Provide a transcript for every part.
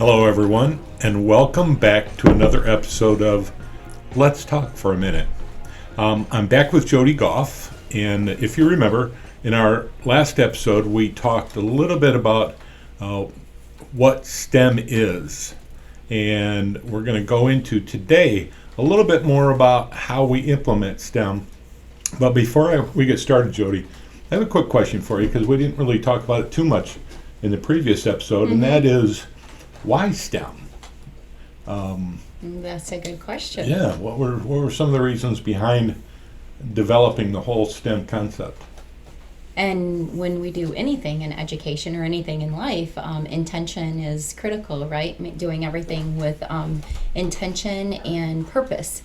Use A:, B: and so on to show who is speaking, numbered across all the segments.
A: Hello, everyone, and welcome back to another episode of Let's Talk for a Minute. I'm back with Jodi Goff, and if you remember, in our last episode, we talked a little bit about what STEM is, and we're going to go into today a little bit more about how we implement STEM. But before we get started, Jodi, I have a quick question for you because we didn't really talk about it too much in the previous episode, and that is, why STEM?
B: That's a good question.
A: Yeah, what were some of the reasons behind developing the whole STEM concept?
B: And when we do anything in education or anything in life, intention is critical, right? Doing everything with intention and purpose.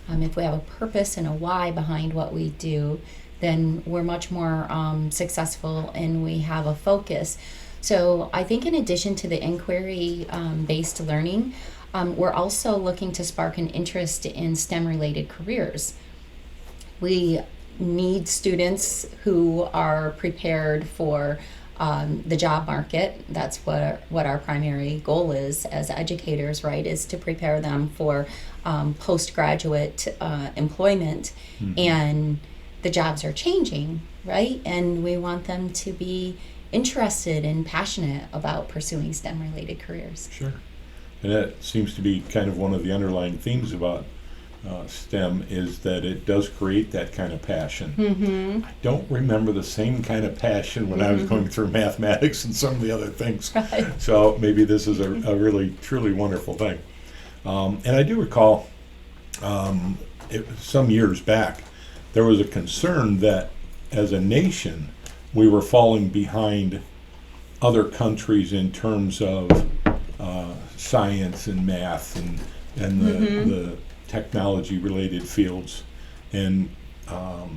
B: If we have a purpose and a why behind what we do, then we're much more successful and we have a focus. So I think in addition to the inquiry-based learning, we're also looking to spark an interest in STEM-related careers. We need students who are prepared for the job market. That's what our primary goal is as educators, right, is to prepare them for postgraduate employment. And the jobs are changing, right? And we want them to be interested and passionate about pursuing STEM-related careers.
A: Sure. And that seems to be kind of one of the underlying themes about STEM is that it does create that kind of passion. I don't remember the same kind of passion when I was going through mathematics and some of the other things.
B: Right.
A: So maybe this is a really, truly wonderful thing. And I do recall some years back, there was a concern that as a nation, we were falling behind other countries in terms of science and math and the technology-related fields, and I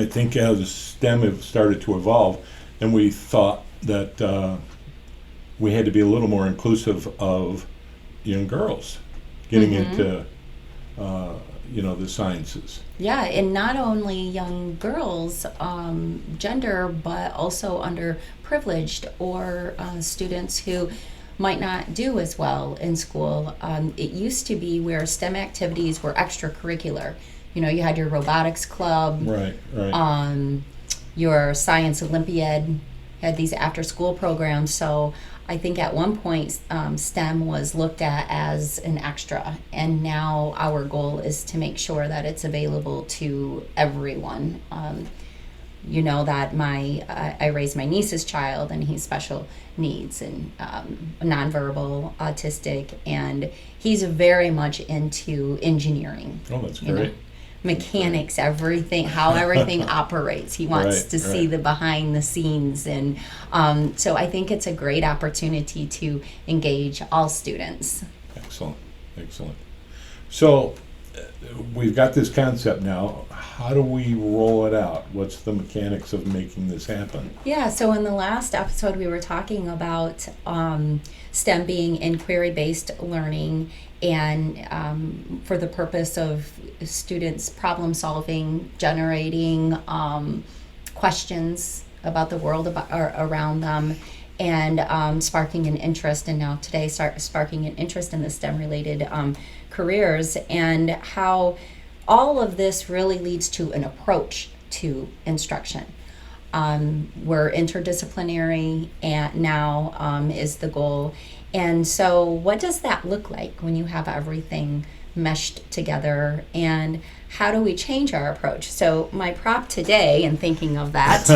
A: think as STEM have started to evolve, and we thought that we had to be a little more inclusive of young girls getting into the sciences.
B: Yeah, and not only young girls, gender, but also underprivileged or students who might not do as well in school. It used to be where STEM activities were extracurricular. You know, you had your robotics club,
A: right.
B: Your science Olympiad, had these after-school programs. So I think at one point STEM was looked at as an extra, and now our goal is to make sure that it's available to everyone. You know that I raised my niece's child, and he's special needs and nonverbal, autistic, and he's very much into engineering.
A: Oh, that's great.
B: Mechanics, everything, how everything operates. He wants to see the behind the scenes, and so I think it's a great opportunity to engage all students.
A: Excellent. So we've got this concept now. How do we roll it out? What's the mechanics of making this happen?
B: Yeah, so in the last episode we were talking about STEM being inquiry-based learning, and for the purpose of students problem solving, generating questions about the world around them, and sparking an interest, and now today sparking an interest in the STEM related careers, and how all of this really leads to an approach to instruction. We're interdisciplinary, and now is the goal. And so what does that look like when you have everything meshed together, and how do we change our approach? So my prop today, in thinking of that,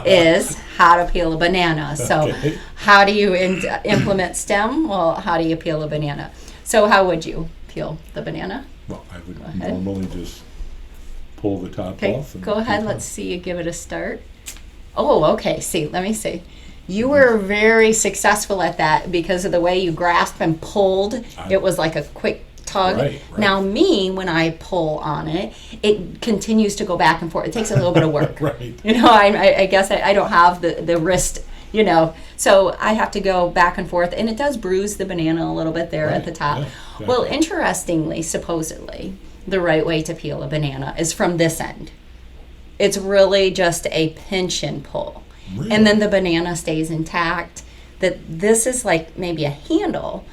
B: is how to peel a banana. So how do you implement STEM? Well, how do you peel a banana? So how would you peel the banana?
A: Well, I would normally just pull the top off.
B: Go ahead. Let's see you give it a start. Oh, okay. Let me see. You were very successful at that because of the way you grasped and pulled. It was like a quick tug.
A: Right.
B: Now me, when I pull on it, it continues to go back and forth. It takes a little bit of work.
A: Right.
B: You know, I guess I don't have the wrist, so I have to go back and forth, and it does bruise the banana a little bit there at the top.
A: Yeah, exactly.
B: Well, interestingly, supposedly, the right way to peel a banana is from this end. It's really just a pinch and pull.
A: Really?
B: And then the banana stays intact. that this is like maybe a handle.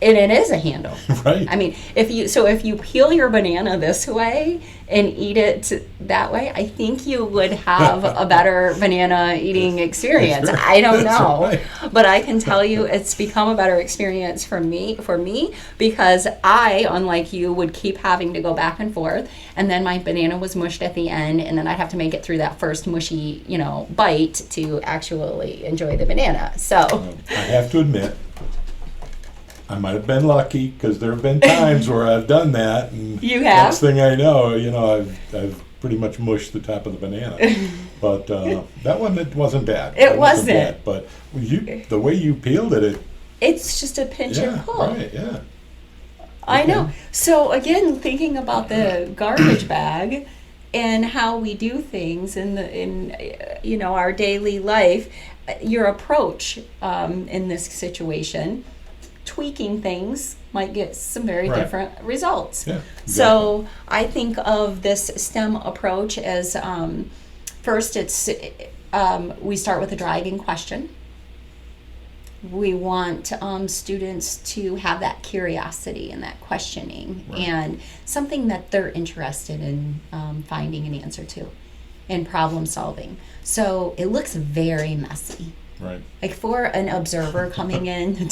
B: And it is a handle.
A: Right.
B: I mean, if you peel your banana this way and eat it that way, I think you would have a better banana eating experience. I don't know,
A: right.
B: but I can tell you it's become a better experience for me because I, unlike you, would keep having to go back and forth, and then my banana was mushed at the end, and then I'd have to make it through that first mushy, bite to actually enjoy the banana. So
A: I have to admit, I might have been lucky because there have been times where I've done that, and
B: You have?
A: next thing I know, I've pretty much mushed the top of the banana. But that one, it wasn't bad.
B: It wasn't.
A: Bad. But the way you peeled it,
B: it's just a pinch and pull.
A: right, yeah.
B: I
A: Okay.
B: know. So again, thinking about the garbage bag and how we do things in our daily life, your approach in this situation, tweaking things might get some very
A: Right.
B: different results.
A: Yeah,
B: So I think of this STEM approach as first it's we start with a driving question. We want students to have that curiosity and that questioning
A: Right.
B: and something that they're interested in finding an answer to and problem solving. So it looks very messy.
A: Right.
B: Like for an observer coming in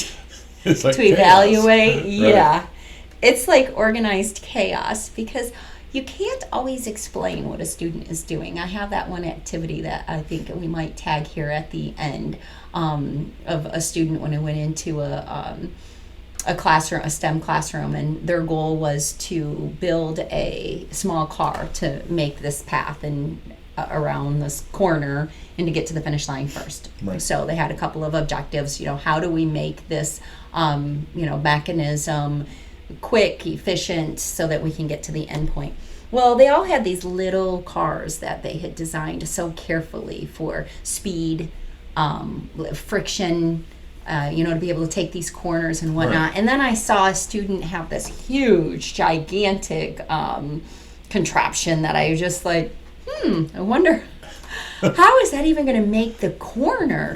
A: It's like
B: to
A: chaos.
B: evaluate,
A: Right.
B: yeah. It's like organized chaos because you can't always explain what a student is doing. I have that one activity that I think we might tag here at the end of a student when I went into a classroom, a STEM classroom, and their goal was to build a small car to make this path and around this corner and to get to the finish line first.
A: Right.
B: So they had a couple of objectives. How do we make this mechanism quick, efficient, so that we can get to the end point? Well, they all had these little cars that they had designed so carefully for speed, friction, to be able to take these corners and whatnot.
A: Right.
B: And then I saw a student have this huge, gigantic contraption that I was just like, I wonder how is that even going to make the corner?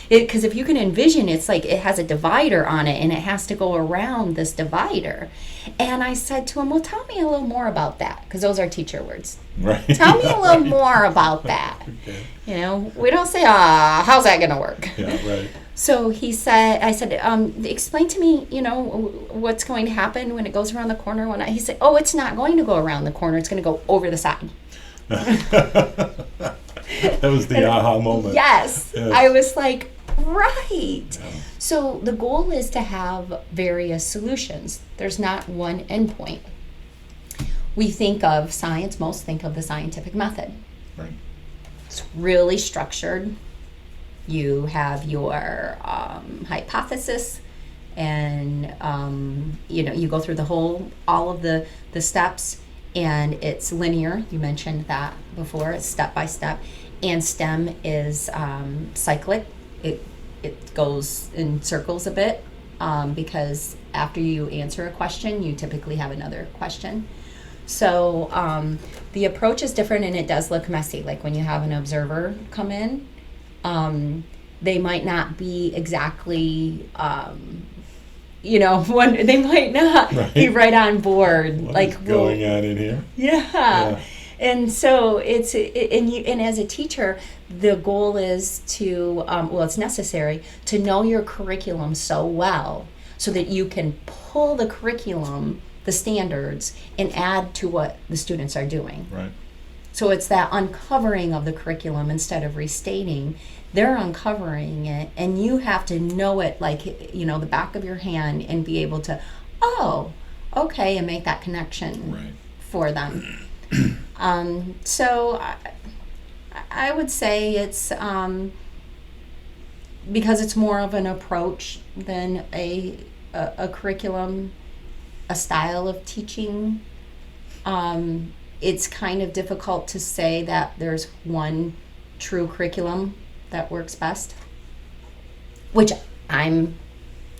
B: Because if you can envision, it's like it has a divider on it and it has to go around this divider. And I said to him, well, tell me a little more about that, because those are teacher words.
A: Right.
B: Tell me a little more about that.
A: Okay.
B: We don't say, how's that going to work?
A: Yeah, right.
B: So I said, explain to me, what's going to happen when it goes around the corner. He said, oh, it's not going to go around the corner. It's going to go over the side.
A: That was the aha moment.
B: Yes.
A: Yes.
B: I was like, right.
A: Yeah.
B: So the goal is to have various solutions. There's not one endpoint. We think of science, most think of the scientific method.
A: Right.
B: It's really structured. You have your hypothesis, and you go through all of the steps, and it's linear. You mentioned that before. It's step by step, and STEM is cyclic. It goes in circles a bit because after you answer a question, you typically have another question. So the approach is different, and it does look messy. Like when you have an observer come in, they might not be exactly, they might not be right on board.
A: What's going on in here?
B: Yeah. And so and as a teacher, the goal is to, it's necessary to know your curriculum so well so that you can pull the curriculum, the standards, and add to what the students are doing.
A: Right.
B: So it's that uncovering of the curriculum instead of restating. They're uncovering it, and you have to know it like, the back of your hand and be able to, okay, and make that connection for them. So I would say it's because it's more of an approach than a curriculum, a style of teaching. It's kind of difficult to say that there's one true curriculum that works best, which I'm,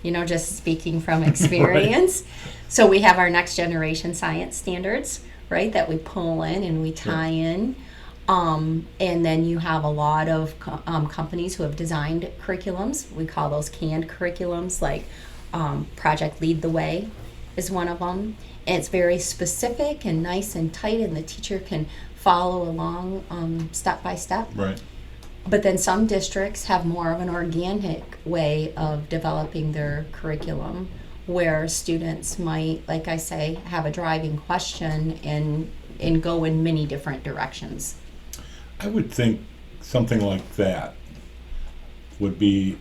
B: just speaking from experience. Right. So we have our next generation science standards, right, that we pull in and we tie in. And then you have a lot of companies who have designed curriculums. We call those canned curriculums, like Project Lead the Way is one of them. And it's very specific and nice and tight, and the teacher can follow along step by step.
A: Right.
B: But then some districts have more of an organic way of developing their curriculum, where students might, like I say, have a driving question and go in many different directions.
A: I would think something like that would be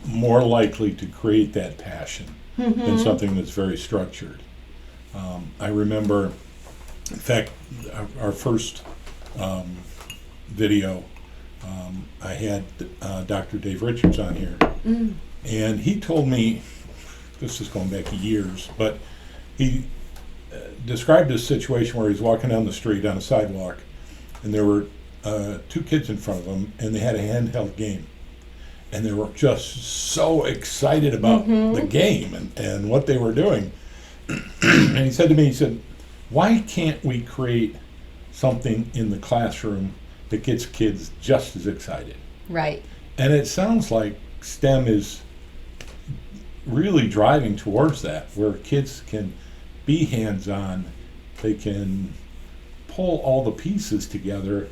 A: more likely to create that passion than something that's very structured. I remember, in fact, our first video, I had Dr. Dave Richards on here, and he told me, this is going back years, but he described a situation where he was walking down the street on a sidewalk, and there were two kids in front of him, and they had a handheld game. And they were just so excited about the game and what they were doing. And he said to me, he said, why can't we create something in the classroom that gets kids just as excited?
B: Right.
A: And it sounds like STEM is really driving towards that, where kids can be hands-on, they can pull all the pieces together,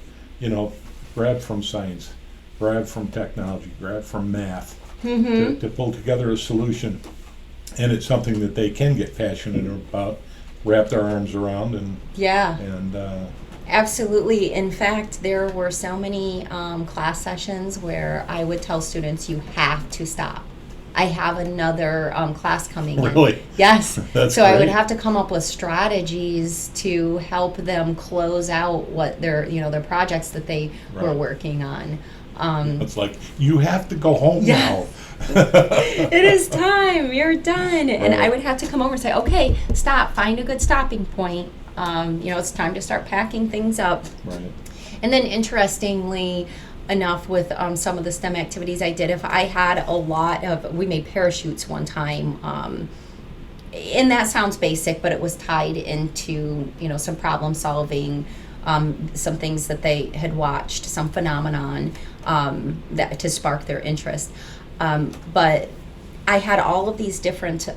A: grab from science, grab from technology, grab from math, to pull together a solution. And it's something that they can get passionate about, wrap their arms around, and
B: absolutely. In fact, there were so many class sessions where I would tell students, you have to stop. I have another class coming in.
A: Really?
B: Yes.
A: That's
B: so great. I would
A: great.
B: have to come up with strategies to help them close out what their projects that they were working on.
A: It's like, you have to go home now.
B: It is time. You're done. And I would have to come over and say, okay, stop. Find a good stopping point. It's time to start packing things up.
A: Right.
B: And then interestingly enough, with some of the STEM activities I did, if I had we made parachutes one time, and that sounds basic, but it was tied into, some problem solving, some things that they had watched, some phenomenon that to spark their interest. But I had all of these different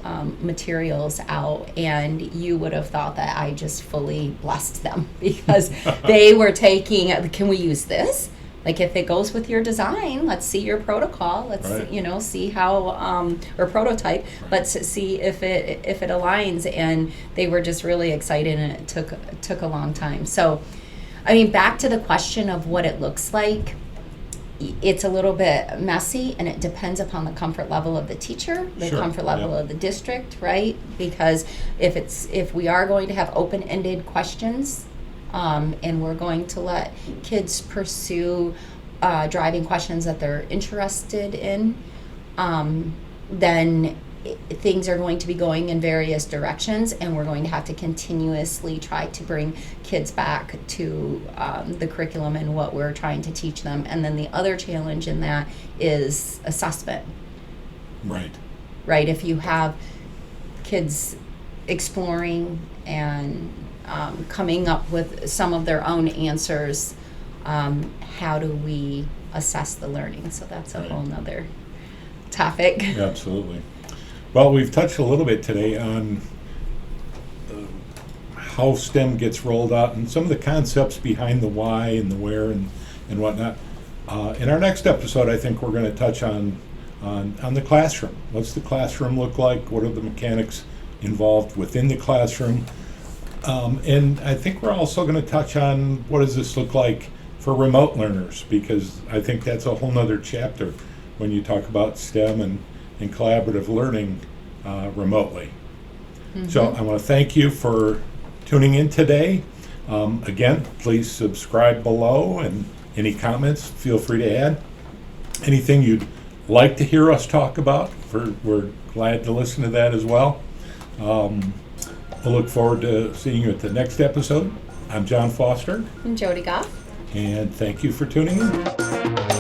B: materials out, and you would have thought that I just fully blessed them because they were taking, can we use this? Like, if it goes with your design, let's see your protocol. Let's see how or prototype. Let's see if it aligns. And they were just really excited, and it took a long time. So, back to the question of what it looks like. It's a little bit messy, and it depends upon the comfort level of the teacher, the comfort level of the district, right? Because if we are going to have open-ended questions, and we're going to let kids pursue driving questions that they're interested in, then things are going to be going in various directions, and we're going to have to continuously try to bring kids back to the curriculum and what we're trying to teach them. And then the other challenge in that is assessment. Right. If you have kids exploring and coming up with some of their own answers, how do we assess the learning? So that's a whole nother topic.
A: Absolutely. Well, we've touched a little bit today on how STEM gets rolled out and some of the concepts behind the why and the where and whatnot. In our next episode, I think we're going to touch on the classroom. What's the classroom look like? What are the mechanics involved within the classroom? And I think we're also going to touch on what does this look like for remote learners, because I think that's a whole nother chapter when you talk about STEM and collaborative learning remotely. So I want to thank you for tuning in today. Again, please subscribe below, and any comments, feel free to add. Anything you'd like to hear us talk about, we're glad to listen to that as well. I look forward to seeing you at the next episode. I'm John Foster.
B: I'm Jodi Goff.
A: And thank you for tuning in.